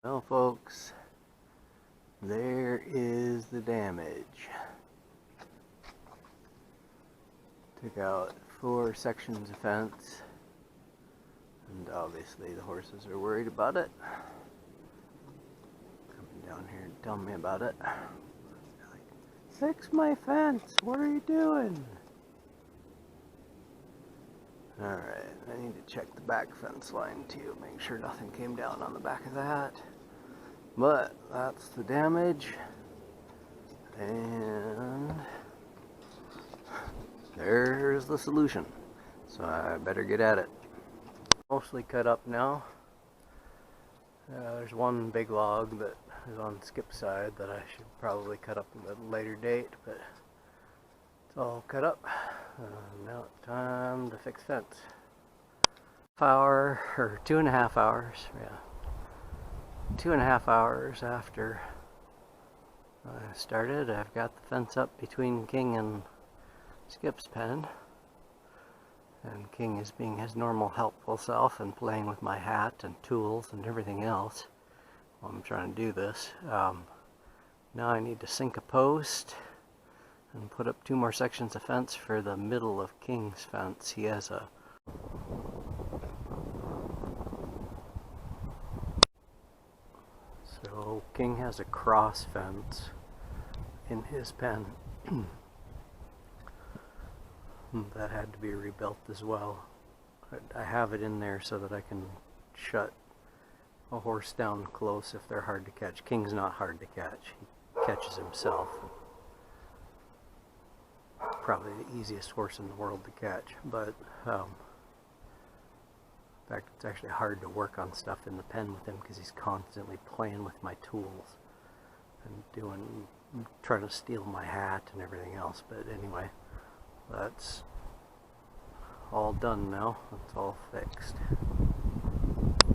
Well, folks, there is the damage. Took out 4 sections of fence, and obviously the horses are worried about it. Coming down here and telling me about it. They're like, "Fix my fence, what are you doing?" Alright, I need to check the back fence line too, make sure nothing came down on the back of that. But that's the damage, and there's the solution. So I better get at it. Mostly cut up now. There's one big log that is on Skip's side that I should probably cut up at a later date, but it's all cut up. Now it's time to fix fence. 2.5 hours, yeah. 2.5 hours after I started, I've got the fence up between King and Skip's pen. And King is being his normal helpful self and playing with my hat and tools and everything else while I'm trying to do this. Now I need to sink a post and put up 2 more sections of fence for the middle of King's fence. He has a So King has a cross fence in his pen that had to be rebuilt as well. I have it in there so that I can shut a horse down close if they're hard to catch. King's not hard to catch. He catches himself. Probably the easiest horse in the world to catch, but in fact it's actually hard to work on stuff in the pen with him because he's constantly playing with my tools and trying to steal my hat and everything else. But anyway, that's all done now. It's all fixed.